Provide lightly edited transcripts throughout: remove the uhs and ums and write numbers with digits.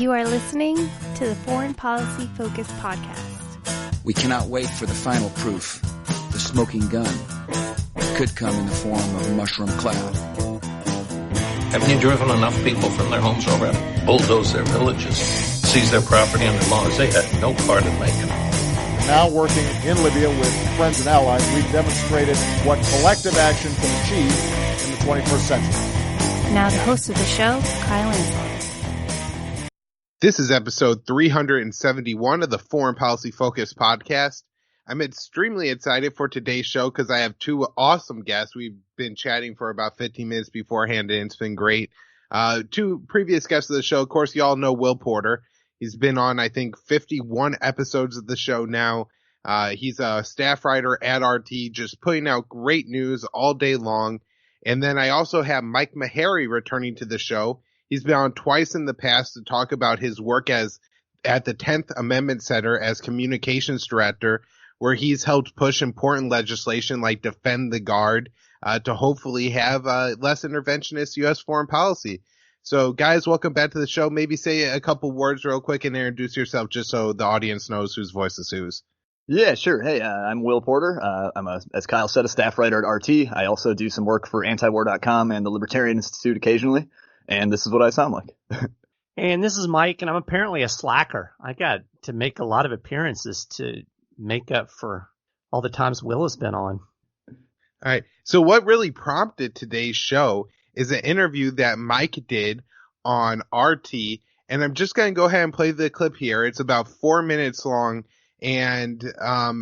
You are listening to the Foreign Policy Focus podcast. We cannot wait for the final proof, the smoking gun. It could come in the form of a mushroom cloud. Haven't you driven enough people from their homes already? Bulldoze their villages, seize their property and their laws. They had no part in making it. Now working in Libya with friends and allies, we've demonstrated what collective action can achieve in the 21st century. Now the host of the show, Kyle Inslee. This is episode 371 of the Foreign Policy Focus podcast. I'm extremely excited for today's show because I have two awesome guests. We've been chatting for about 15 minutes beforehand, and it's been great. Two previous guests of the show, of course, you all know Will Porter. He's been on, I think, 51 episodes of the show now. He's a staff writer at RT, just putting out great news all day long. And then I also have Mike Maharrey returning to the show. He's been on twice in the past to talk about his work at the 10th Amendment Center as communications director, where he's helped push important legislation like Defend the Guard to hopefully have less interventionist U.S. foreign policy. So, guys, welcome back to the show. Maybe say a couple words real quick and introduce yourself just so the audience knows whose voice is whose. Yeah, sure. Hey, I'm Will Porter. I'm, as Kyle said, a staff writer at RT. I also do some work for antiwar.com and the Libertarian Institute occasionally. And this is what I sound like. And this is Mike, and I'm apparently a slacker. I got to make a lot of appearances to make up for all the times Will has been on. All right. So what really prompted today's show is an interview that Mike did on RT. And I'm just going to go ahead and play the clip here. It's about 4 minutes long. And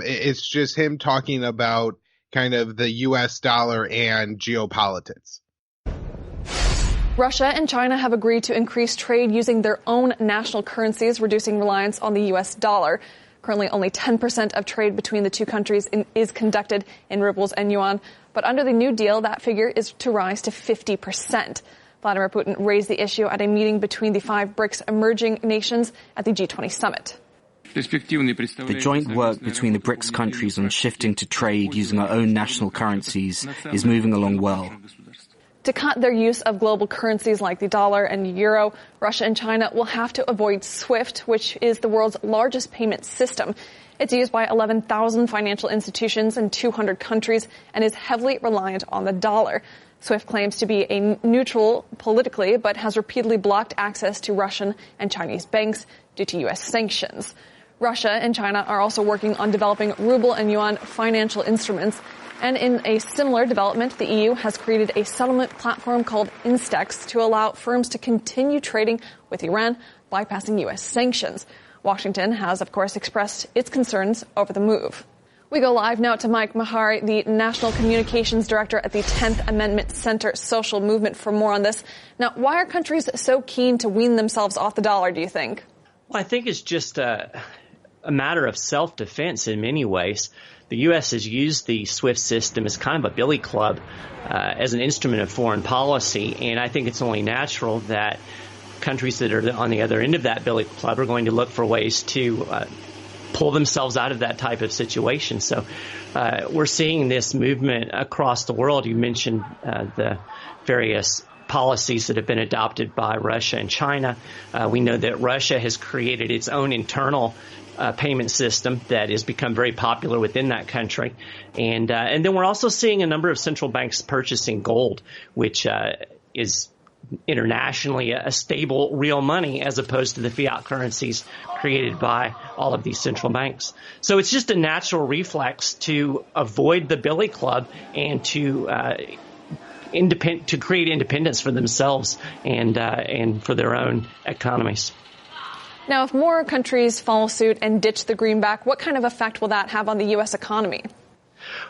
it's just him talking about kind of the U.S. dollar and geopolitics. Russia and China have agreed to increase trade using their own national currencies, reducing reliance on the U.S. dollar. Currently, only 10% of trade between the two countries is conducted in rubles and yuan. But under the new deal, that figure is to rise to 50%. Vladimir Putin raised the issue at a meeting between the 5 BRICS emerging nations at the G20 summit. The joint work between the BRICS countries on shifting to trade using our own national currencies is moving along well. To cut their use of global currencies like the dollar and euro, Russia and China will have to avoid SWIFT, which is the world's largest payment system. It's used by 11,000 financial institutions in 200 countries and is heavily reliant on the dollar. SWIFT claims to be a neutral politically, but has repeatedly blocked access to Russian and Chinese banks due to U.S. sanctions. Russia and China are also working on developing ruble and yuan financial instruments. And in a similar development, the EU has created a settlement platform called Instex to allow firms to continue trading with Iran, bypassing U.S. sanctions. Washington has, of course, expressed its concerns over the move. We go live now to Mike Maharrey, the National Communications Director at the 10th Amendment Center Social Movement, for more on this. Now, why are countries so keen to wean themselves off the dollar, do you think? Well, I think it's just a matter of self-defense in many ways. The U.S. has used the SWIFT system as kind of a billy club as an instrument of foreign policy, and I think it's only natural that countries that are on the other end of that billy club are going to look for ways to pull themselves out of that type of situation. So we're seeing this movement across the world. You mentioned the various policies that have been adopted by Russia and China. We know that Russia has created its own internal payment system that has become very popular within that country. And then we're also seeing a number of central banks purchasing gold, which is internationally a stable real money as opposed to the fiat currencies created by all of these central banks. So it's just a natural reflex to avoid the billy club and to create independence for themselves and for their own economies. Now, if more countries follow suit and ditch the greenback, what kind of effect will that have on the U.S. economy?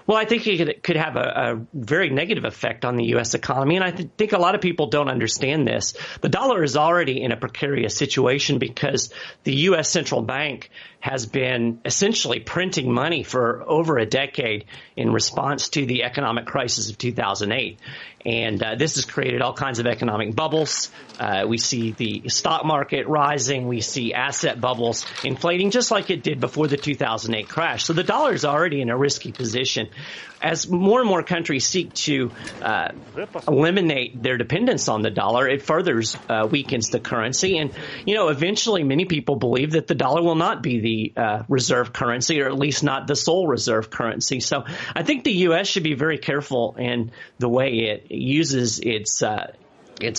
Well, I think it could have a very negative effect on the U.S. economy, and I think a lot of people don't understand this. The dollar is already in a precarious situation because the U.S. central bank has been essentially printing money for over a decade in response to the economic crisis of 2008. And this has created all kinds of economic bubbles. We see the stock market rising. We see asset bubbles inflating just like it did before the 2008 crash. So the dollar is already in a risky position. As more and more countries seek to eliminate their dependence on the dollar, it further weakens the currency. And, eventually many people believe that the dollar will not be the reserve currency, or at least not the sole reserve currency. So I think the U.S. should be very careful in the way it uses its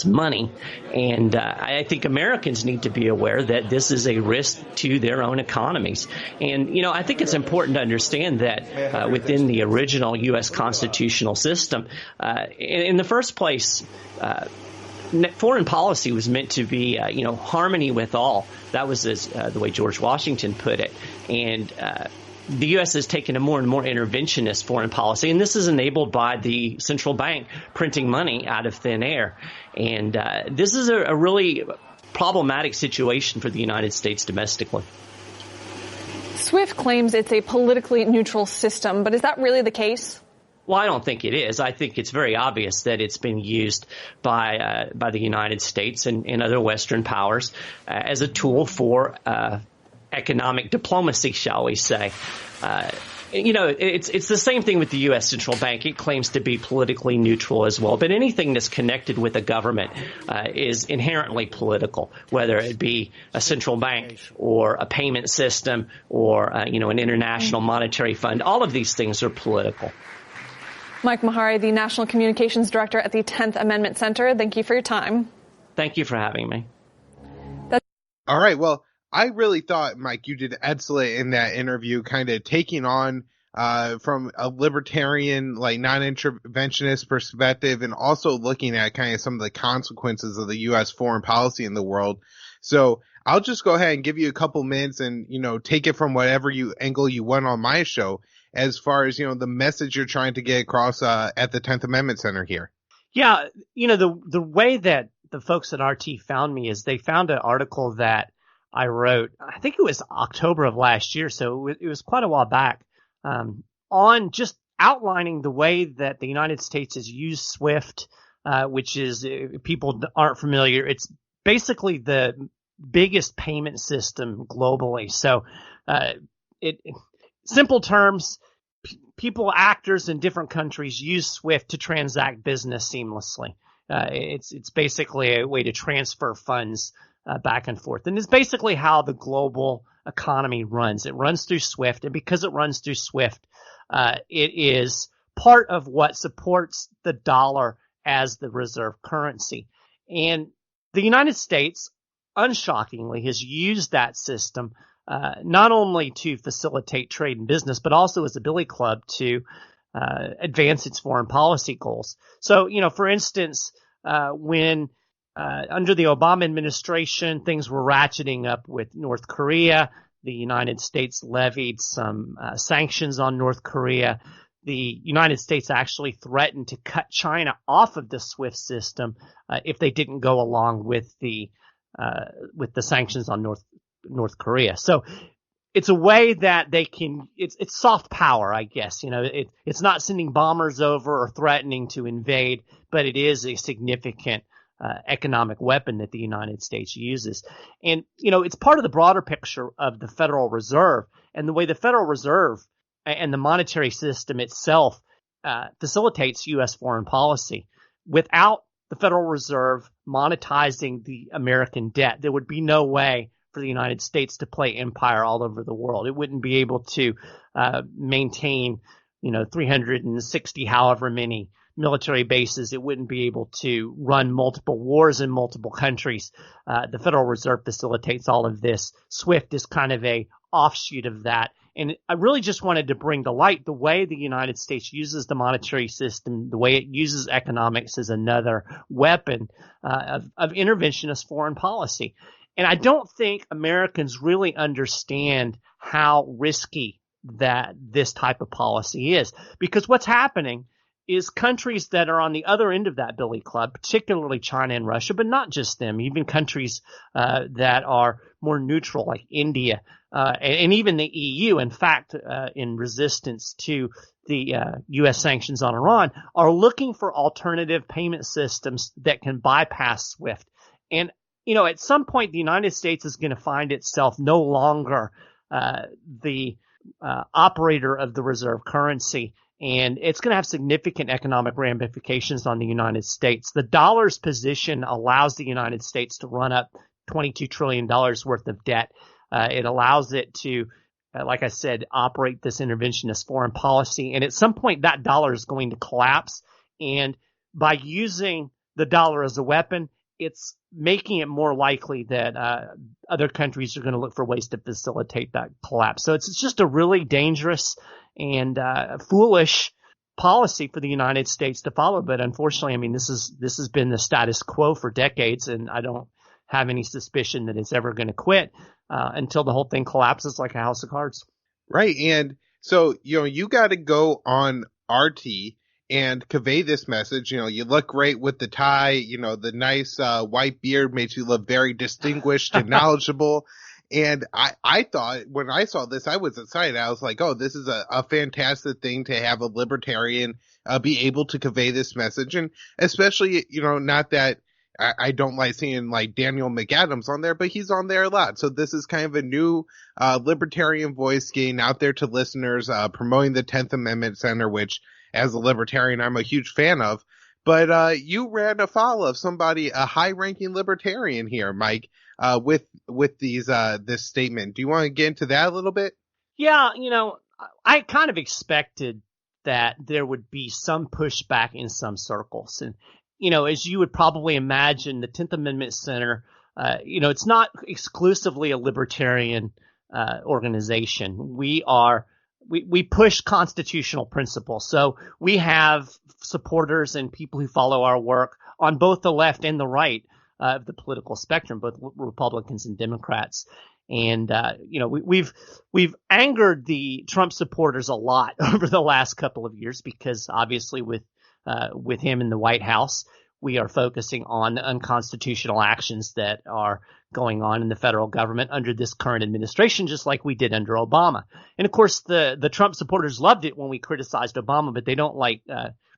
money. And I think Americans need to be aware that this is a risk to their own economies. And, I think it's important to understand that within the original U.S. constitutional system, in the first place, foreign policy was meant to be, harmony with all. That was the way George Washington put it. And the U.S. has taken a more and more interventionist foreign policy, and this is enabled by the central bank printing money out of thin air. And this is a really problematic situation for the United States domestically. SWIFT claims it's a politically neutral system, but is that really the case? Well, I don't think it is. I think it's very obvious that it's been used by the United States and other Western powers as a tool for economic diplomacy, shall we say. It's the same thing with the U.S. Central Bank. It claims to be politically neutral as well. But anything that's connected with a government is inherently political, whether it be a central bank or a payment system or, an international monetary fund. All of these things are political. Mike Maharrey, the National Communications Director at the 10th Amendment Center, thank you for your time. Thank you for having me. All right. Well, I really thought, Mike, you did excellent in that interview, kind of taking on from a libertarian, non-interventionist perspective, and also looking at kind of some of the consequences of the U.S. foreign policy in the world. So I'll just go ahead and give you a couple minutes and, take it from whatever angle you want on my show as far as, the message you're trying to get across at the 10th Amendment Center here. Yeah. The way that the folks at RT found me is they found an article that I wrote, I think it was October of last year, so it was quite a while back, on just outlining the way that the United States has used SWIFT, which is, if people aren't familiar, it's basically the biggest payment system globally. So, simple terms, actors in different countries use SWIFT to transact business seamlessly. It's basically a way to transfer funds back and forth. And it's basically how the global economy runs. It runs through SWIFT, and because it runs through SWIFT, it is part of what supports the dollar as the reserve currency. And the United States, unshockingly, has used that system not only to facilitate trade and business, but also as a billy club to advance its foreign policy goals. So, for instance, when under the Obama administration, things were ratcheting up with North Korea, the United States levied some sanctions on North Korea. The United States actually threatened to cut China off of the SWIFT system if they didn't go along with the sanctions on North Korea. So it's a way that they can, it's soft power, I guess. It's not sending bombers over or threatening to invade, but it is a significant economic weapon that the United States uses. And, it's part of the broader picture of the Federal Reserve and the way the Federal Reserve and the monetary system itself facilitates U.S. foreign policy. Without the Federal Reserve monetizing the American debt, there would be no way for the United States to play empire all over the world. It wouldn't be able to maintain, 360 however many military bases. It wouldn't be able to run multiple wars in multiple countries. The Federal Reserve facilitates all of this. SWIFT is kind of a offshoot of that. And I really just wanted to bring to light the way the United States uses the monetary system, the way it uses economics as another weapon of interventionist foreign policy. And I don't think Americans really understand how risky that this type of policy is, because what's happening is countries that are on the other end of that billy club, particularly China and Russia, but not just them, even countries that are more neutral like India, and even the EU, in fact, in resistance to the U.S. sanctions on Iran, are looking for alternative payment systems that can bypass SWIFT. And, at some point, the United States is going to find itself no longer the operator of the reserve currency, and it's going to have significant economic ramifications on the United States. The dollar's position allows the United States to run up $22 trillion worth of debt. It allows it to, like I said, operate this interventionist foreign policy. And at some point, that dollar is going to collapse. And by using the dollar as a weapon, it's making it more likely that other countries are going to look for ways to facilitate that collapse. So it's just a really dangerous and foolish policy for the United States to follow. But unfortunately, I mean, this has been the status quo for decades, and I don't have any suspicion that it's ever going to quit until the whole thing collapses like a house of cards. Right. And so, you got to go on RT and convey this message. You look great with the tie, the nice white beard makes you look very distinguished and knowledgeable. And I thought when I saw this, I was excited. I was like, oh, this is a fantastic thing to have a libertarian be able to convey this message. And especially, not that I don't like seeing like Daniel McAdams on there, but he's on there a lot. So this is kind of a new libertarian voice getting out there to listeners, promoting the 10th Amendment Center, which as a libertarian, I'm a huge fan of. But you ran afoul of somebody, a high-ranking libertarian here, Mike, with this statement. Do you want to get into that a little bit? Yeah, I kind of expected that there would be some pushback in some circles. And, as you would probably imagine, the 10th Amendment Center, it's not exclusively a libertarian organization. We push constitutional principles. So we have supporters and people who follow our work on both the left and the right of the political spectrum, both Republicans and Democrats. And, we've angered the Trump supporters a lot over the last couple of years because obviously with him in the White House, we are focusing on the unconstitutional actions that are going on in the federal government under this current administration, just like we did under Obama. And of course, the Trump supporters loved it when we criticized Obama, but they don't like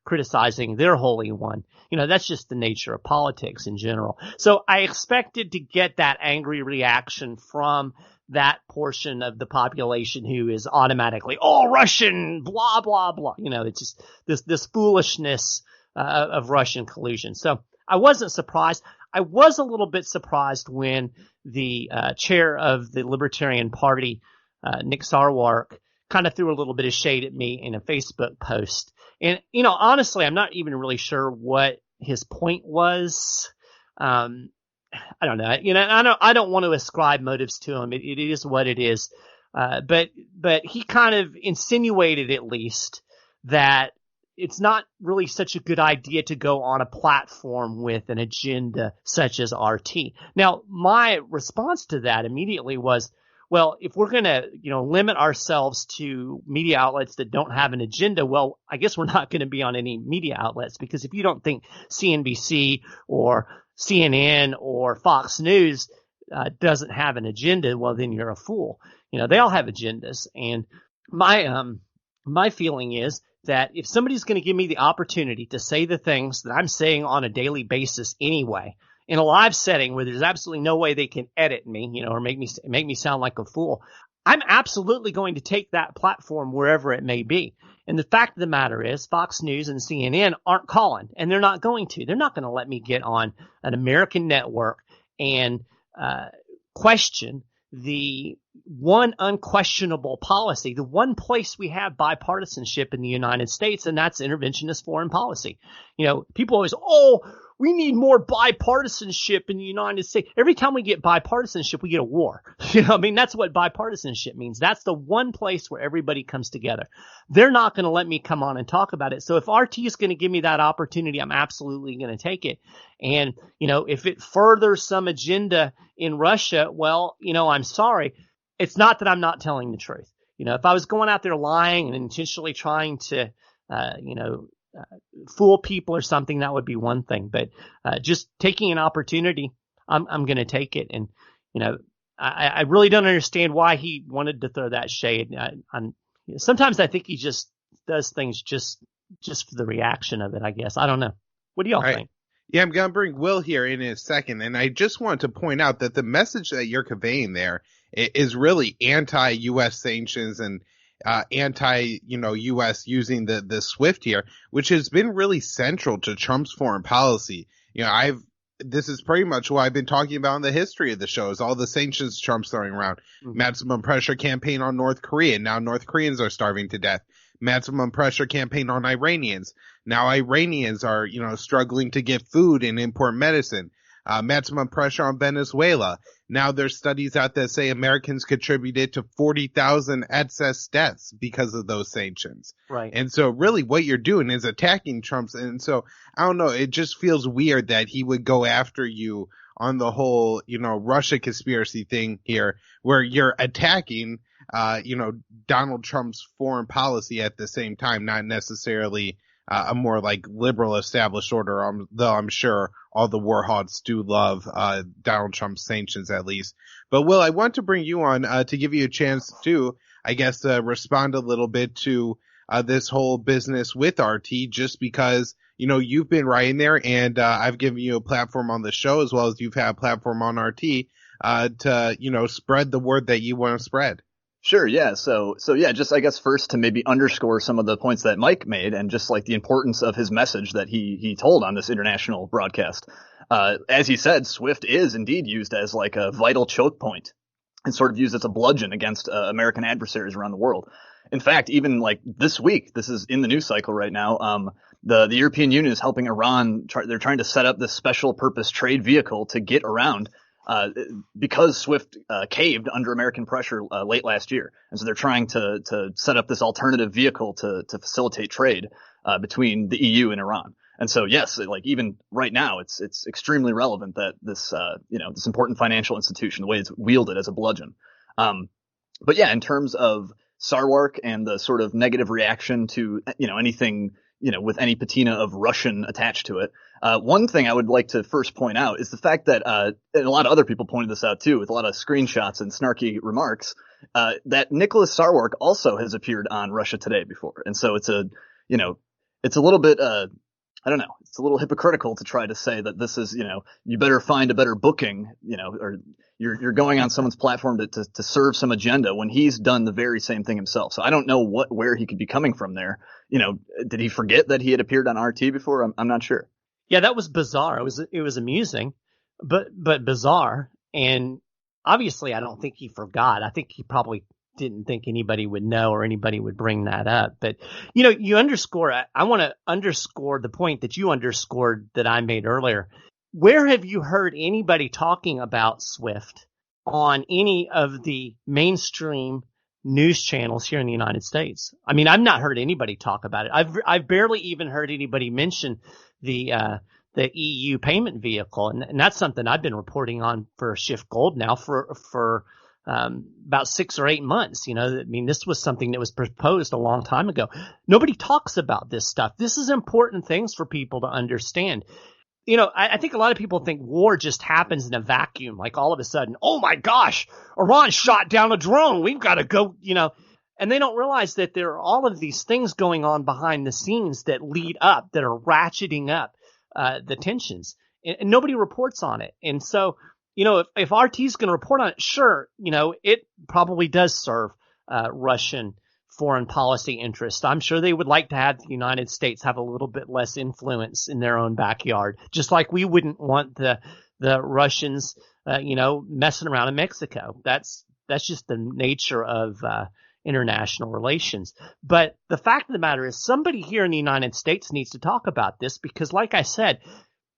criticizing their holy one. That's just the nature of politics in general. So I expected to get that angry reaction from that portion of the population who is automatically, oh, Russian, blah, blah, blah. It's just this foolishness of Russian collusion. So I wasn't surprised. I was a little bit surprised when the chair of the Libertarian Party, Nick Sarwark, kind of threw a little bit of shade at me in a Facebook post. And, honestly, I'm not even really sure what his point was. I don't know. I don't want to ascribe motives to him. It is what it is. But he kind of insinuated at least that it's not really such a good idea to go on a platform with an agenda such as RT. Now, my response to that immediately was, well, if we're going to, limit ourselves to media outlets that don't have an agenda, well, I guess we're not going to be on any media outlets, because if you don't think CNBC or CNN or Fox News doesn't have an agenda, well, then you're a fool. They all have agendas. And my feeling is that if somebody's going to give me the opportunity to say the things that I'm saying on a daily basis anyway, in a live setting where there's absolutely no way they can edit me, or make me sound like a fool, I'm absolutely going to take that platform wherever it may be. And the fact of the matter is, Fox News and CNN aren't calling, and they're not going to. They're not going to let me get on an American network and question the one unquestionable policy, the one place we have bipartisanship in the United States, and that's interventionist foreign policy. People always, we need more bipartisanship in the United States. Every time we get bipartisanship, we get a war. That's what bipartisanship means. That's the one place where everybody comes together. They're not going to let me come on and talk about it. So if RT is going to give me that opportunity, I'm absolutely going to take it. And, if it furthers some agenda in Russia, well, I'm sorry. It's not that I'm not telling the truth. If I was going out there lying and intentionally trying to, fool people or something, that would be one thing. But just taking an opportunity, I'm going to take it. And I really don't understand why he wanted to throw that shade. Sometimes I think he just does things just for the reaction of it, I guess. I don't know. What do y'all think? Yeah, I'm going to bring Will here in a second, and I just want to point out that the message that you're conveying there is really anti-U.S. sanctions and anti-U.S. using the SWIFT here, which has been really central to Trump's foreign policy. This is pretty much what I've been talking about in the history of the show, is all the sanctions Trump's throwing around. Mm-hmm. Maximum pressure campaign on North Korea. Now North Koreans are starving to death. Maximum pressure campaign on Iranians. Now Iranians are, struggling to get food and import medicine. Maximum pressure on Venezuela. Now there's studies out that say Americans contributed to 40,000 excess deaths because of those sanctions. Right. And so really what you're doing is attacking Trump's. And so I don't know, it just feels weird that he would go after you on the whole, Russia conspiracy thing here, where you're attacking, Donald Trump's foreign policy at the same time, not necessarily a more like liberal established order, though I'm sure all the warhogs do love Donald Trump's sanctions at least. But Will, I want to bring you on to give you a chance to, I guess, respond a little bit to this whole business with RT, just because, you've been writing there, and I've given you a platform on the show as well as you've had a platform on RT to, spread the word that you want to spread. Sure. Yeah. So yeah, just I guess first to maybe underscore some of the points that Mike made, and just like the importance of his message that he told on this international broadcast. As he said, SWIFT is indeed used as like a vital choke point and sort of used as a bludgeon against American adversaries around the world. In fact, even like this week, this is in the news cycle right now. The European Union is helping Iran. They're trying to set up this special purpose trade vehicle to get around because SWIFT caved under American pressure late last year. And so they're trying to set up this alternative vehicle to facilitate trade between the EU and Iran. And so, yes, like even right now, it's extremely relevant that this, this important financial institution, the way it's wielded as a bludgeon. But yeah, in terms of Sarwark and the sort of negative reaction to, anything, with any patina of Russian attached to it. One thing I would like to first point out is the fact that, and a lot of other people pointed this out too, with a lot of screenshots and snarky remarks, that Nicholas Sarwark also has appeared on Russia Today before. And so it's a little bit, I don't know, it's a little hypocritical to try to say that this is, you better find a better booking, or you're going on someone's platform to serve some agenda when he's done the very same thing himself. So I don't know where he could be coming from there. Did he forget that he had appeared on RT before? I'm not sure. Yeah, that was bizarre. It was amusing, but bizarre. And obviously I don't think he forgot. I think he probably didn't think anybody would know or anybody would bring that up. But, you underscore, I want to underscore the point that you underscored that I made earlier. Where have you heard anybody talking about SWIFT on any of the mainstream news channels here in the United States? I mean, I've not heard anybody talk about it. I've barely even heard anybody mention the EU payment vehicle. And that's something I've been reporting on for Shift Gold now for about 6 or 8 months. This was something that was proposed a long time ago. Nobody talks about this stuff. This is important things for people to understand. I think a lot of people think war just happens in a vacuum. Like all of a sudden, oh my gosh, Iran shot down a drone. We've got to go, and they don't realize that there are all of these things going on behind the scenes that lead up, that are ratcheting up the tensions, and nobody reports on it. And so, if RT is going to report on it, sure, it probably does serve Russian foreign policy interests. I'm sure they would like to have the United States have a little bit less influence in their own backyard, just like we wouldn't want the Russians, messing around in Mexico. That's just the nature of international relations. But the fact of the matter is somebody here in the United States needs to talk about this because, like I said,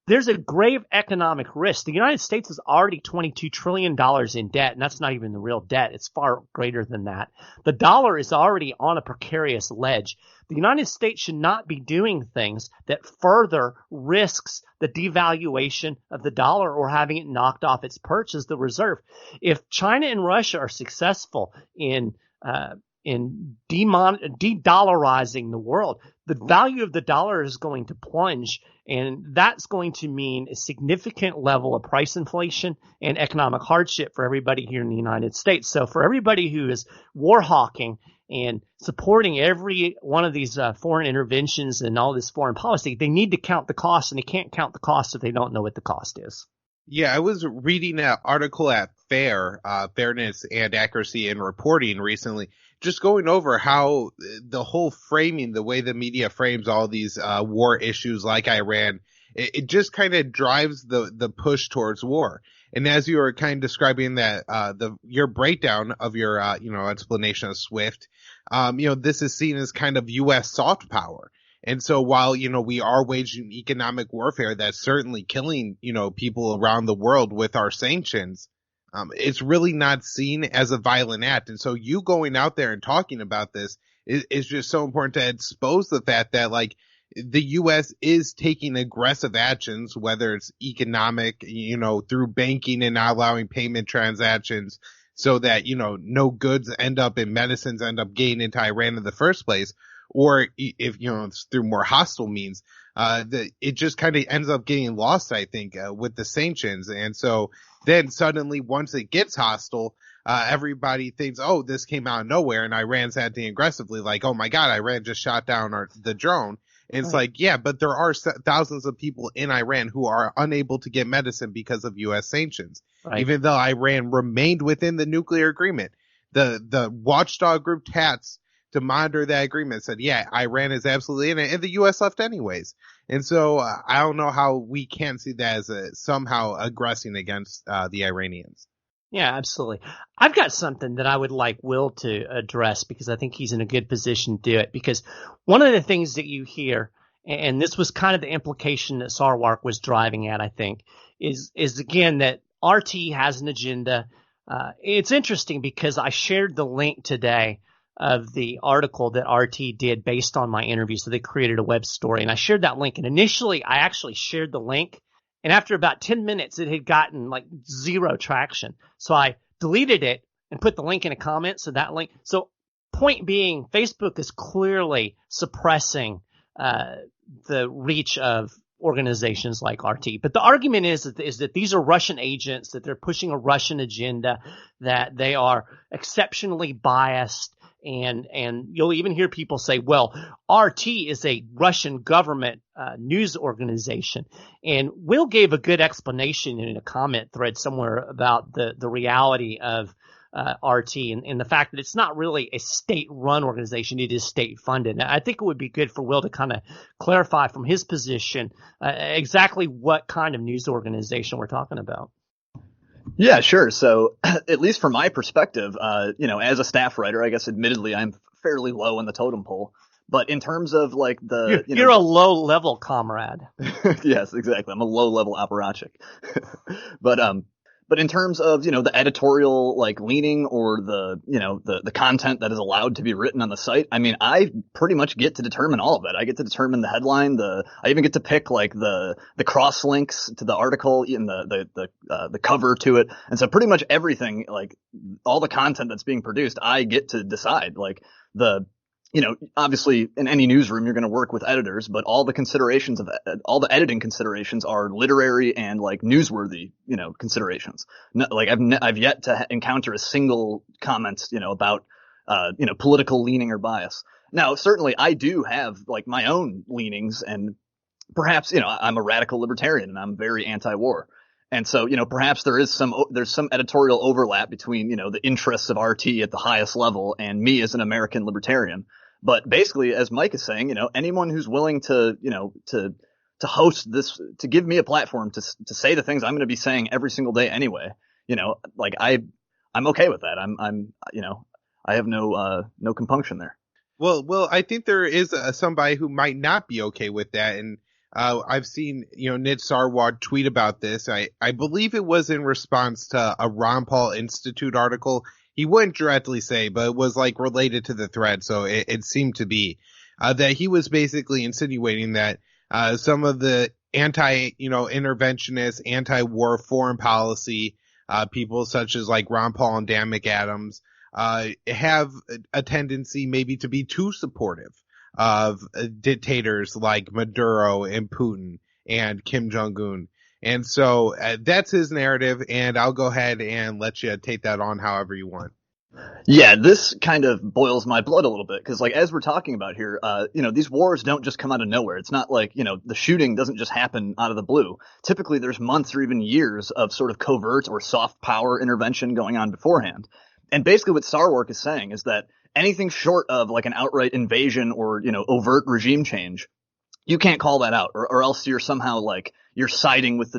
there's a grave economic risk. The United States is already $22 trillion in debt, and that's not even the real debt. It's far greater than that. The dollar is already on a precarious ledge. The United States should not be doing things that further risks the devaluation of the dollar or having it knocked off its perch as the reserve. If China and Russia are successful in de-dollarizing the world, the value of the dollar is going to plunge And that's going to mean a significant level of price inflation and economic hardship for everybody here in the United States. So for everybody who is war hawking and supporting every one of these foreign interventions and all this foreign policy, they need to count the cost, and they can't count the cost if they don't know what the cost is. Yeah, I was reading an article at Fairness and Accuracy in Reporting recently, just going over how the whole framing, the way the media frames all these war issues like Iran, it just kind of drives the push towards war. And as you were kind of describing that, your breakdown of your, explanation of SWIFT, this is seen as kind of U.S. soft power. And so while, we are waging economic warfare that's certainly killing, people around the world with our sanctions, it's really not seen as a violent act. And so you going out there and talking about this is just so important to expose the fact that, like, the U.S. is taking aggressive actions, whether it's economic, through banking and not allowing payment transactions so that, no goods end up and medicines end up getting into Iran in the first place. Or if, it's through more hostile means, it just kind of ends up getting lost, I think, with the sanctions. And so then suddenly once it gets hostile, everybody thinks, oh, this came out of nowhere, and Iran's acting aggressively, like, oh my God, Iran just shot down the drone. And it's like, yeah, but there are thousands of people in Iran who are unable to get medicine because of U.S. sanctions, even though Iran remained within the nuclear agreement. The watchdog group TATS, to monitor that agreement, said, yeah, Iran is absolutely in it, and the U.S. left anyways. And so I don't know how we can't see that as somehow aggressing against the Iranians. Yeah, absolutely. I've got something that I would like Will to address because I think he's in a good position to do it. Because one of the things that you hear, and this was kind of the implication that Sarwark was driving at, I think, is again that RT has an agenda. It's interesting because I shared the link today of the article that RT did based on my interview. So they created a web story, and I shared that link. And initially, I actually shared the link, and after about 10 minutes, it had gotten like 0 traction. So I deleted it and put the link in a comment. So that link. So point being, Facebook is clearly suppressing the reach of organizations like RT. But the argument is that these are Russian agents, that they're pushing a Russian agenda, that they are exceptionally biased. And you'll even hear people say, well, RT is a Russian government news organization. And Will gave a good explanation in a comment thread somewhere about the reality of RT and the fact that it's not really a state-run organization. It is state-funded. And I think it would be good for Will to kind of clarify from his position exactly what kind of news organization we're talking about. Yeah, sure. So at least from my perspective, as a staff writer, I guess admittedly I'm fairly low in the totem pole. But in terms of like you're a low level comrade. Yes, exactly. I'm a low level apparatchik. But in terms of, the editorial like leaning or the content that is allowed to be written on the site, I mean, I pretty much get to determine all of it. I get to determine the headline. I even get to pick like the cross links to the article and the cover to it. And so pretty much everything, like all the content that's being produced, I get to decide. Like obviously in any newsroom, you're going to work with editors, but all the editing considerations are literary and like newsworthy, considerations. Like I've yet to encounter a single comment, about, political leaning or bias. Now, certainly I do have like my own leanings, and perhaps, I'm a radical libertarian and I'm very anti-war. And so, perhaps there's some editorial overlap between, the interests of RT at the highest level and me as an American libertarian. But basically, as Mike is saying, anyone who's willing to host this, to give me a platform to say the things I'm going to be saying every single day anyway, like I'm okay with that. I have no compunction there. Well, I think there is somebody who might not be okay with that. And I've seen, Nid Sarwar tweet about this. I believe it was in response to a Ron Paul Institute article. He wouldn't directly say, but it was like related to the thread. So it seemed to be, that he was basically insinuating that, some of the interventionist, anti-war foreign policy, people such as like Ron Paul and Dan McAdams, have a tendency maybe to be too supportive of dictators like Maduro and Putin. and Kim Jong-un. And so that's his narrative, and I'll go ahead and let you take that on however you want. Yeah, this kind of boils my blood a little bit because, like, as we're talking about here, these wars don't just come out of nowhere. It's not like, the shooting doesn't just happen out of the blue. Typically, there's months or even years of sort of covert or soft power intervention going on beforehand. And basically what Sarwark is saying is that anything short of like an outright invasion or, overt regime change, you can't call that out, or else you're somehow like you're siding with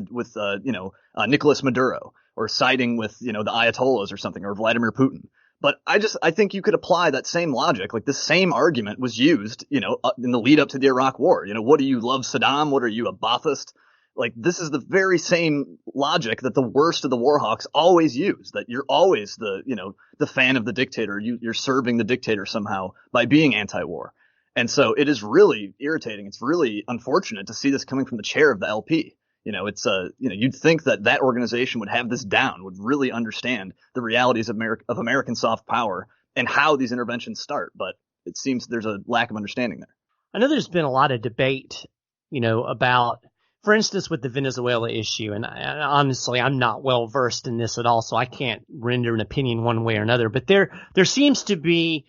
Nicolas Maduro or siding with, the Ayatollahs or something, or Vladimir Putin. But I think you could apply that same logic. Like the same argument was used, in the lead up to the Iraq war. What do you love Saddam? What are you, a Ba'athist? Like this is the very same logic that the worst of the war hawks always use, that you're always the fan of the dictator. You're serving the dictator somehow by being anti-war. And so it is really irritating. It's really unfortunate to see this coming from the chair of the LP. You'd think that organization would have this down, would really understand the realities of American soft power and how these interventions start. But it seems there's a lack of understanding there. I know there's been a lot of debate, about, for instance, with the Venezuela issue. And honestly, I'm not well versed in this at all, so I can't render an opinion one way or another. But there seems to be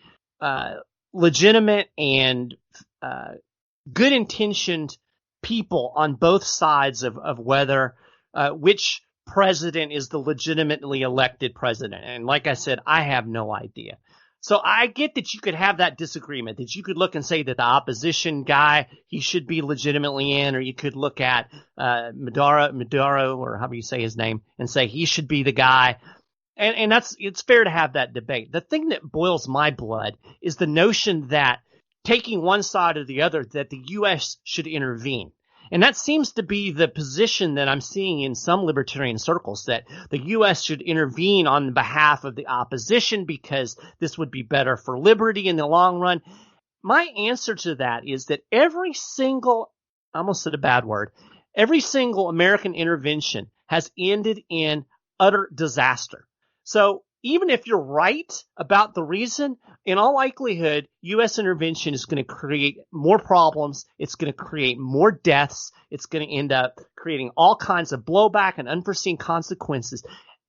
legitimate and good intentioned people on both sides of whether which president is the legitimately elected president. And like I said, I have no idea. So I get that you could have that disagreement, that you could look and say that the opposition guy, he should be legitimately in, or you could look at Maduro, or however you say his name, and say he should be the guy. And it's fair to have that debate. The thing that boils my blood is the notion that taking one side or the other, that the U.S. should intervene. And that seems to be the position that I'm seeing in some libertarian circles, that the U.S. should intervene on behalf of the opposition because this would be better for liberty in the long run. My answer to that is that every single American intervention has ended in utter disaster. So even if you're right about the reason, in all likelihood, U.S. intervention is going to create more problems. It's going to create more deaths. It's going to end up creating all kinds of blowback and unforeseen consequences.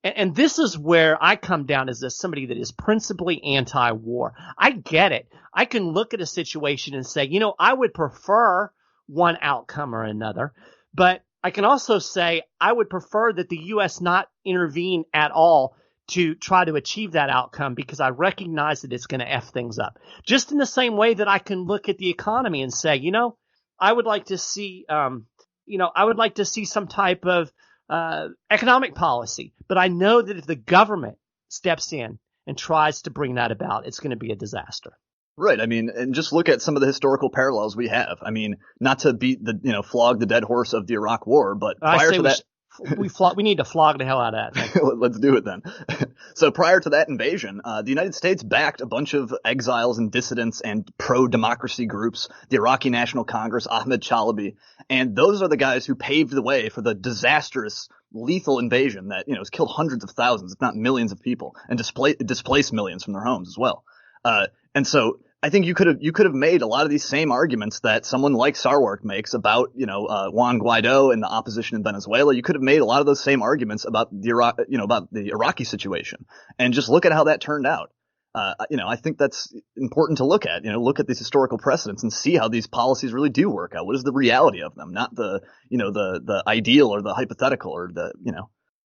And this is where I come down as somebody that is principally anti-war. I get it. I can look at a situation and say, I would prefer one outcome or another, but I can also say I would prefer that the U.S. not intervene at all to try to achieve that outcome, because I recognize that it's going to F things up. Just in the same way that I can look at the economy and say, I would like to see, some type of economic policy. But I know that if the government steps in and tries to bring that about, it's going to be a disaster. Right. I mean, and just look at some of the historical parallels we have. I mean, not to beat flog the dead horse of the Iraq War, but prior to that. We need to flog the hell out of that. Let's do it then. So prior to that invasion, the United States backed a bunch of exiles and dissidents and pro-democracy groups, the Iraqi National Congress, Ahmed Chalabi, and those are the guys who paved the way for the disastrous, lethal invasion that, has killed hundreds of thousands, if not millions of people, and displaced millions from their homes as well. And so I think you could have made a lot of these same arguments that someone like Sarwark makes about, Juan Guaido and the opposition in Venezuela. You could have made a lot of those same arguments about the Iraqi situation, and just look at how that turned out. I think that's important to look at. Look at these historical precedents and see how these policies really do work out. What is the reality of them, not the ideal or the hypothetical or the.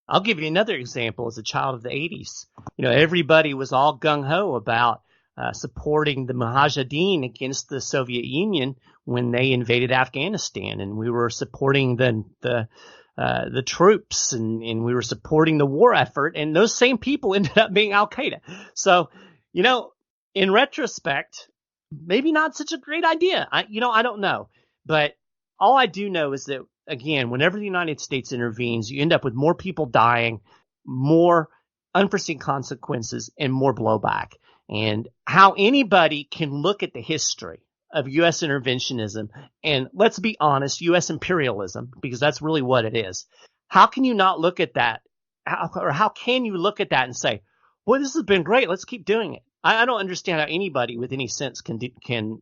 I'll give you another example. As a child of the 80s, everybody was all gung ho about supporting the Mujahideen against the Soviet Union when they invaded Afghanistan, and we were supporting the troops, and we were supporting the war effort, and those same people ended up being Al Qaeda. So, in retrospect, maybe not such a great idea. I don't know, but all I do know is that, again, whenever the United States intervenes, you end up with more people dying, more unforeseen consequences, and more blowback. And how anybody can look at the history of U.S. interventionism and, let's be honest, U.S. imperialism, because that's really what it is. How can you not look at that? How can you look at that and say, well, this has been great, let's keep doing it? I don't understand how anybody with any sense can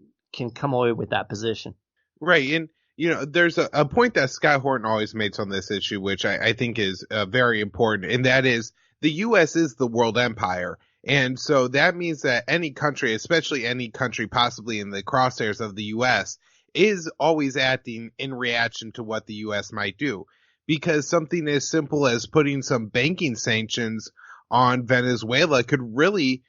come away with that position. Right. And there's a point that Scott Horton always makes on this issue, which I think is very important, and that is the U.S. is the world empire. And so that means that any country, especially any country possibly in the crosshairs of the U.S., is always acting in reaction to what the U.S. might do. Because something as simple as putting some banking sanctions on Venezuela could really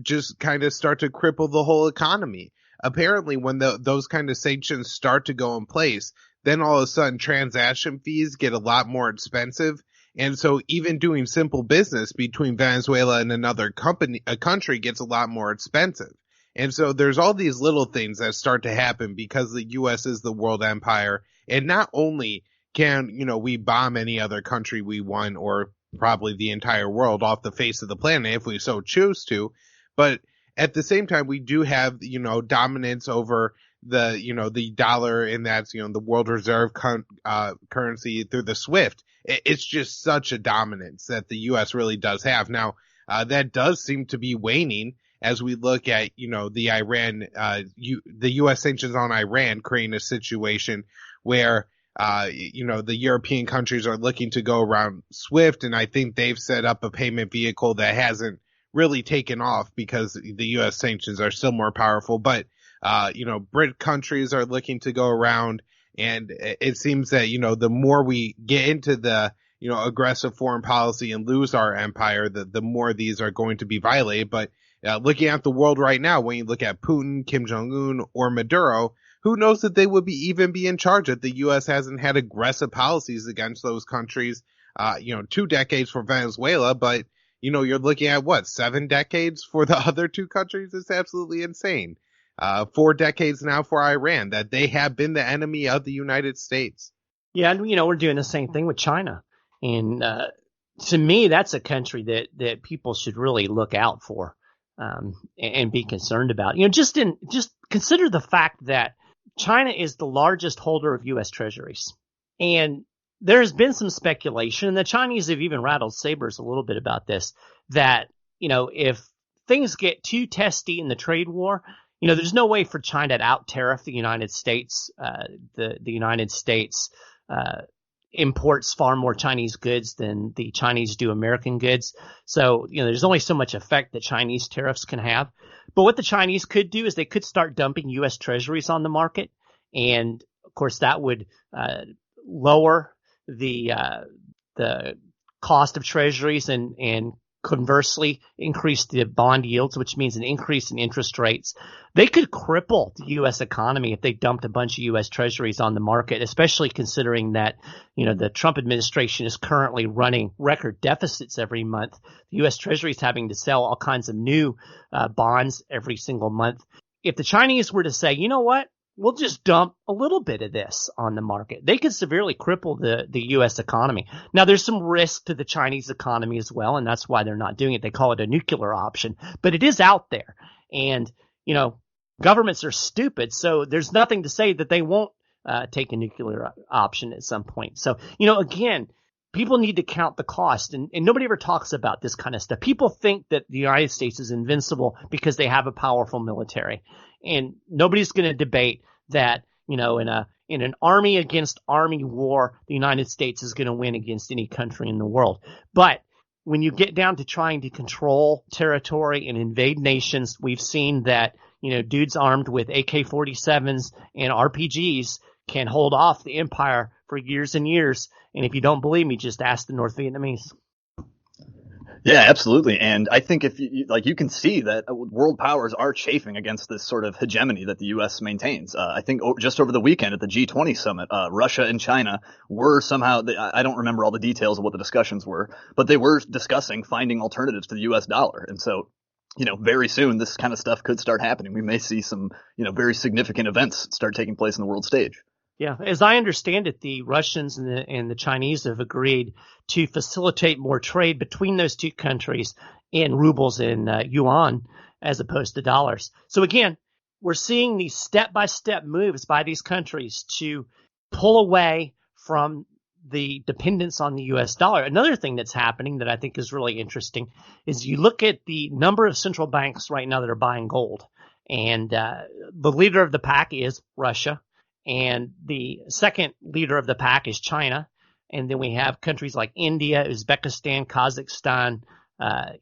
just kind of start to cripple the whole economy. Apparently, when those kind of sanctions start to go in place, then all of a sudden transaction fees get a lot more expensive. And so even doing simple business between Venezuela and another country gets a lot more expensive. And so there's all these little things that start to happen because the U.S. is the world empire. And not only can, we bomb any other country we want, or probably the entire world off the face of the planet if we so choose to, but at the same time, we do have, dominance over the dollar, and that's, the world reserve currency through the SWIFT. It's just such a dominance that the U.S. really does have. Now, that does seem to be waning as we look at, the the U.S. sanctions on Iran, creating a situation where, the European countries are looking to go around SWIFT, and I think they've set up a payment vehicle that hasn't really taken off because the U.S. sanctions are still more powerful. But, BRIC countries are looking to go around, and it seems that, the more we get into the, aggressive foreign policy and lose our empire, the more these are going to be violated. But looking at the world right now, when you look at Putin, Kim Jong-un, or Maduro, who knows that they would even be in charge if the U.S. hasn't had aggressive policies against those countries, 2 decades for Venezuela, but you're looking at 7 decades for the other 2 countries? It's absolutely insane. 4 decades now for Iran, that they have been the enemy of the United States. Yeah, and we're doing the same thing with China. And to me, that's a country that people should really look out for and be concerned about. Just consider the fact that China is the largest holder of U.S. treasuries. And there's been some speculation, and the Chinese have even rattled sabers a little bit about this, that, if things get too testy in the trade war, there's no way for China to out-tariff the United States. The United States imports far more Chinese goods than the Chinese do American goods. So, there's only so much effect that Chinese tariffs can have. But what the Chinese could do is they could start dumping U.S. treasuries on the market. And, of course, that would lower the cost of treasuries and conversely increase the bond yields, which means an increase in interest rates. They could cripple the U.S. economy if they dumped a bunch of U.S. treasuries on the market, especially considering that, the Trump administration is currently running record deficits every month. The U.S. Treasury is having to sell all kinds of new bonds every single month. If the Chinese were to say, you know what, we'll just dump a little bit of this on the market, they could severely cripple the U.S. economy. Now, there's some risk to the Chinese economy as well, and that's why they're not doing it. They call it a nuclear option, but it is out there. And, governments are stupid, so there's nothing to say that they won't take a nuclear option at some point. So, again, people need to count the cost, and nobody ever talks about this kind of stuff. People think that the United States is invincible because they have a powerful military, and nobody's going to debate that, in an army against army war, the United States is going to win against any country in the world. But when you get down to trying to control territory and invade nations, we've seen that, dudes armed with AK-47s and RPGs can hold off the empire for years and years. And if you don't believe me, just ask the North Vietnamese. Yeah, absolutely. And I think if you can see that world powers are chafing against this sort of hegemony that the U.S. maintains. I think just over the weekend at the G20 summit, Russia and China were somehow, I don't remember all the details of what the discussions were, but they were discussing finding alternatives to the U.S. dollar. And so, very soon this kind of stuff could start happening. We may see some, very significant events start taking place in the world stage. Yeah, as I understand it, the Russians and the Chinese have agreed to facilitate more trade between those two countries in rubles and yuan as opposed to dollars. So again, we're seeing these step-by-step moves by these countries to pull away from the dependence on the U.S. dollar. Another thing that's happening that I think is really interesting is you look at the number of central banks right now that are buying gold, and the leader of the pack is Russia. And the second leader of the pack is China. And then we have countries like India, Uzbekistan, Kazakhstan,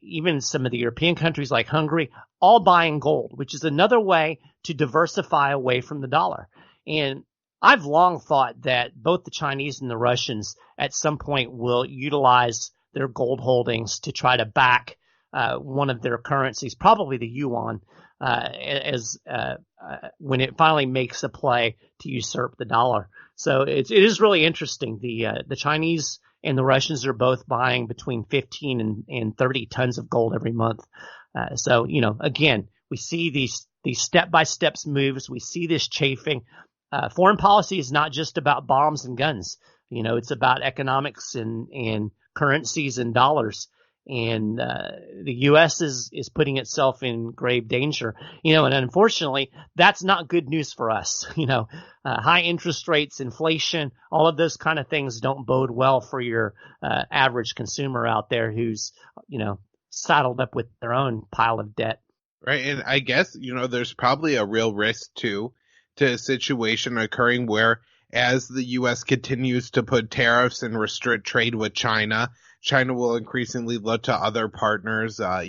even some of the European countries like Hungary, all buying gold, which is another way to diversify away from the dollar. And I've long thought that both the Chinese and the Russians at some point will utilize their gold holdings to try to back one of their currencies, probably the yuan, when it finally makes a play to usurp the dollar. So it is really interesting. The Chinese and the Russians are both buying between 15 and 30 tons of gold every month. So, again, we see these step-by-step moves. We see this chafing. Foreign policy is not just about bombs and guns. It's about economics and currencies and dollars. And the U.S. is putting itself in grave danger. And unfortunately, that's not good news for us. High interest rates, inflation, all of those kind of things don't bode well for your average consumer out there who's, saddled up with their own pile of debt. Right. And I guess, there's probably a real risk, too, to a situation occurring where as the U.S. continues to put tariffs and restrict trade with China will increasingly look to other partners. There's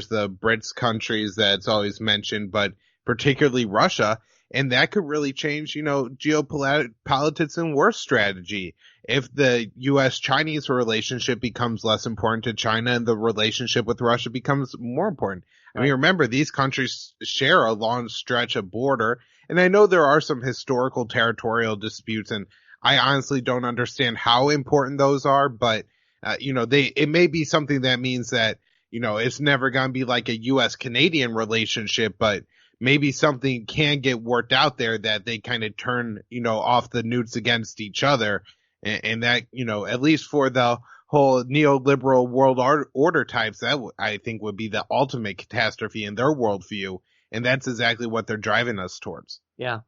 the BRICS countries that's always mentioned, but particularly Russia. And that could really change, geopolitics and war strategy. If the U.S.-Chinese relationship becomes less important to China and the relationship with Russia becomes more important. I mean, remember, these countries share a long stretch of border. And I know there are some historical territorial disputes, and I honestly don't understand how important those are, but, it may be something that means that, it's never going to be like a U.S.-Canadian relationship, but maybe something can get worked out there that they kind of turn, off the newts against each other. And that, at least for the whole neoliberal world order types, that I think would be the ultimate catastrophe in their worldview. And that's exactly what they're driving us towards. Yeah.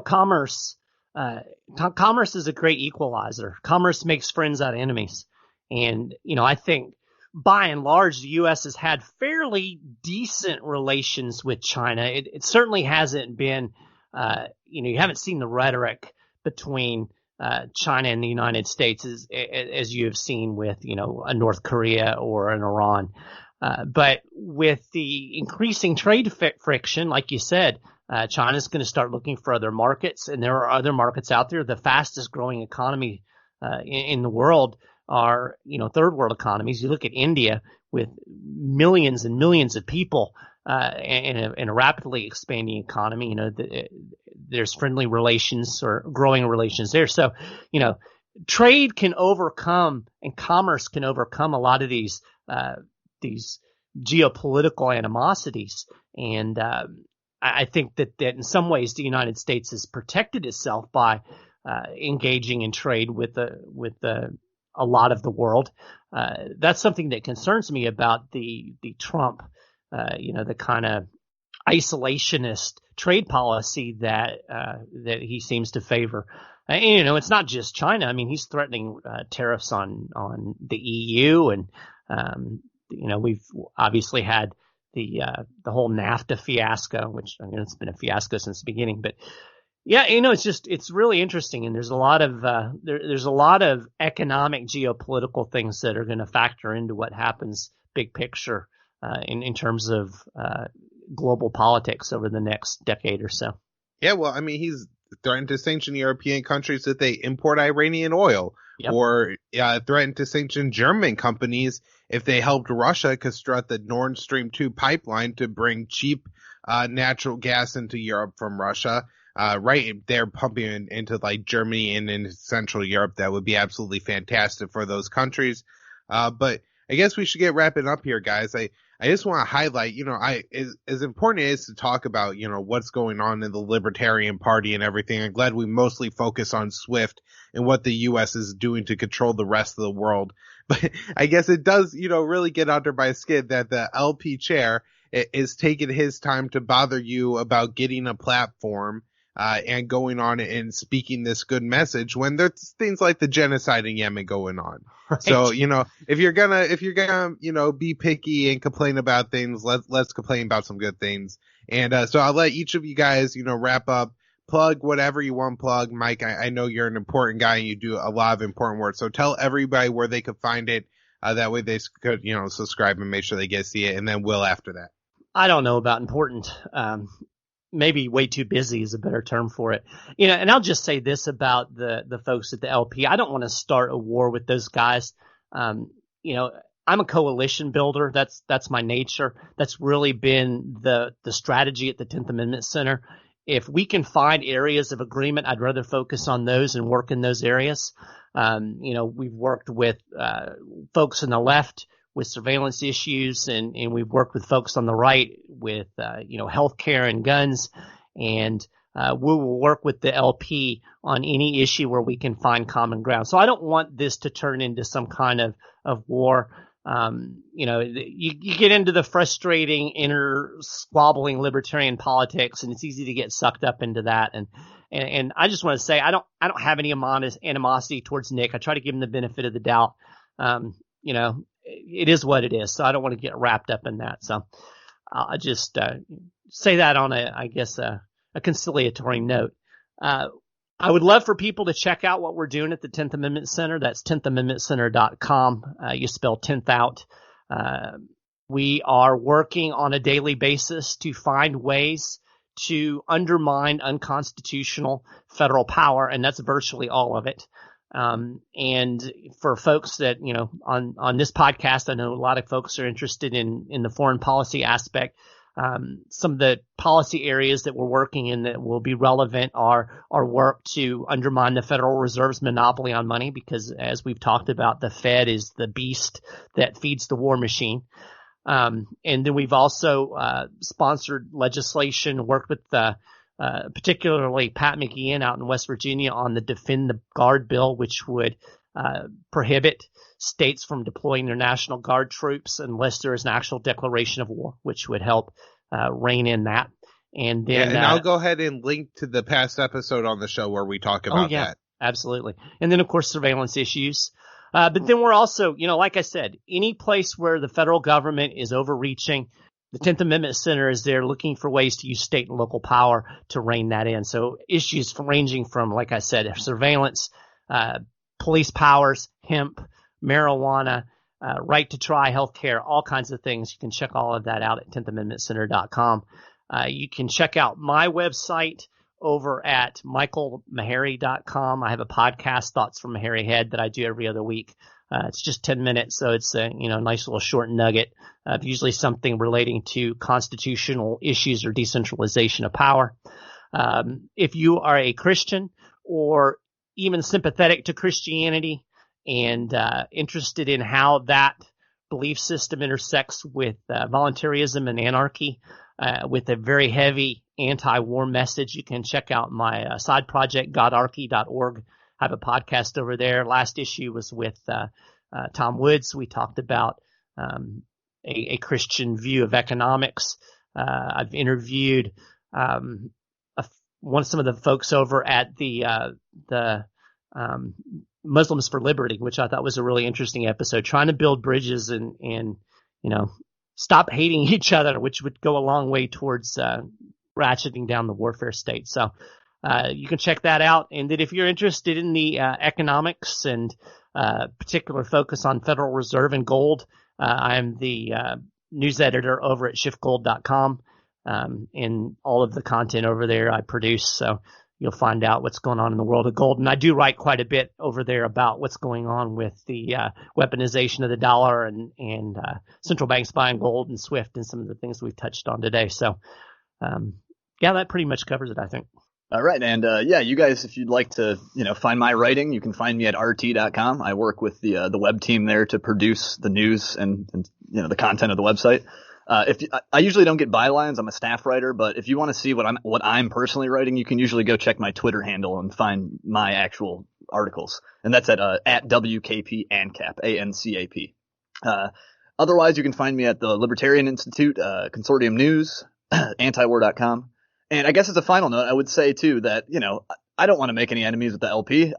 Commerce is a great equalizer. Commerce makes friends out of enemies. And, I think by and large, the U.S. has had fairly decent relations with China. It certainly hasn't been, you haven't seen the rhetoric between China and the United States as you have seen with, a North Korea or an Iran. But with the increasing trade friction, like you said, China's going to start looking for other markets, and there are other markets out there. The fastest growing economy in the world are, third world economies. You look at India with millions and millions of people in a rapidly expanding economy. There's friendly relations or growing relations there. So, trade can overcome and commerce can overcome a lot of these geopolitical animosities. And I think that in some ways the United States has protected itself by engaging in trade with a lot of the world. That's something that concerns me about the Trump, the kind of isolationist trade policy that he seems to favor. And, it's not just China. I mean, he's threatening tariffs on the EU, and we've obviously had the whole NAFTA fiasco, which it's been a fiasco since the beginning. But yeah, it's really interesting, and there's a lot of economic geopolitical things that are going to factor into what happens big picture in terms of global politics over the next decade or so. Yeah, well, I mean, he's threatened to sanction European countries if they import Iranian oil, or threatened to sanction German companies if they helped Russia construct the Nord Stream 2 pipeline to bring cheap natural gas into Europe from Russia. Right, they're pumping into like Germany and in Central Europe. That would be absolutely fantastic for those countries. But I guess we should get wrapping up here, guys. I just want to highlight, as important it is to talk about, what's going on in the Libertarian Party and everything. I'm glad we mostly focus on SWIFT and what the U.S. is doing to control the rest of the world. But I guess it does, really get under my skin that the LP chair is taking his time to bother you about getting a platform and going on and speaking this good message when there's things like the genocide in Yemen going on. Right. So, if you're gonna, be picky and complain about things, let's complain about some good things. And so I'll let each of you guys, wrap up plug whatever you want plug. Mike, I know you're an important guy and you do a lot of important work. So tell everybody where they could find it. That way they could, subscribe and make sure they get to see it. And then Will after that. I don't know about important. Maybe way too busy is a better term for it. And I'll just say this about the folks at the LP. I don't want to start a war with those guys. I'm a coalition builder. That's my nature. That's really been the strategy at the 10th Amendment Center. If we can find areas of agreement, I'd rather focus on those and work in those areas. We've worked with folks on the left with surveillance issues, and we've worked with folks on the right with healthcare and guns, and we will work with the LP on any issue where we can find common ground. So I don't want this to turn into some kind of war. You get into the frustrating inner squabbling libertarian politics, and it's easy to get sucked up into that. And I just want to say I don't have any animosity towards Nick. I try to give him the benefit of the doubt. It is what it is, so I don't want to get wrapped up in that. So I'll just say that on a conciliatory note. I would love for people to check out what we're doing at the 10th Amendment Center. That's 10thamendmentcenter.com. You spell 10th out. We are working on a daily basis to find ways to undermine unconstitutional federal power, and that's virtually all of it. And for folks that, on this podcast, I know a lot of folks are interested in the foreign policy aspect. Some of the policy areas that we're working in that will be relevant are our work to undermine the Federal Reserve's monopoly on money, because as we've talked about, the Fed is the beast that feeds the war machine. And then we've also sponsored legislation, worked with particularly Pat McGeehan out in West Virginia on the Defend the Guard bill, which would prohibit states from deploying their National Guard troops unless there is an actual declaration of war, which would help rein in that. And then I'll go ahead and link to the past episode on the show where we talk about that. Absolutely. And then, of course, surveillance issues. But then we're also, like I said, any place where the federal government is overreaching, the 10th Amendment Center is there looking for ways to use state and local power to rein that in. So issues ranging from, like I said, surveillance, police powers, hemp, marijuana, right to try, healthcare, all kinds of things. You can check all of that out at 10thamendmentcenter.com. You can check out my website over at michaelmaharrey.com. I have a podcast, Thoughts from Maharrey Head, that I do every other week. It's just 10 minutes, so it's a nice little short nugget of usually something relating to constitutional issues or decentralization of power. If you are a Christian or even sympathetic to Christianity and interested in how that belief system intersects with voluntarism and anarchy, with a very heavy anti-war message, you can check out my side project, godarchy.org. I have a podcast over there. Last issue was with Tom Woods. We talked about a Christian view of economics. I've interviewed some of the folks over at the Muslims for Liberty, which I thought was a really interesting episode, trying to build bridges and stop hating each other, which would go a long way towards ratcheting down the warfare state. So you can check that out. And then if you're interested in the economics and particular focus on Federal Reserve and gold, I'm the news editor over at shiftgold.com, and all of the content over there I produce. So you'll find out what's going on in the world of gold. And I do write quite a bit over there about what's going on with the weaponization of the dollar and central banks buying gold and SWIFT and some of the things we've touched on today. So, that pretty much covers it, I think. All right. And you guys, if you'd like to, find my writing, you can find me at rt.com. I work with the web team there to produce the news and the content of the website. I usually don't get bylines. I'm a staff writer, but if you want to see what I'm personally writing, you can usually go check my Twitter handle and find my actual articles. And that's at WKP ANCAP, ANCAP. Otherwise, you can find me at the Libertarian Institute, Consortium News, antiwar.com. And I guess as a final note, I would say too that, I don't want to make any enemies with the LP.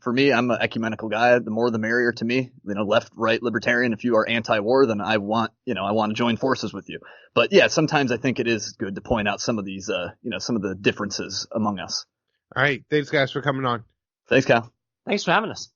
For me, I'm an ecumenical guy. The more the merrier to me. Left, right, libertarian. If you are anti-war, then I want to join forces with you. But yeah, sometimes I think it is good to point out some of these, some of the differences among us. All right. Thanks, guys, for coming on. Thanks, Kyle. Thanks for having us.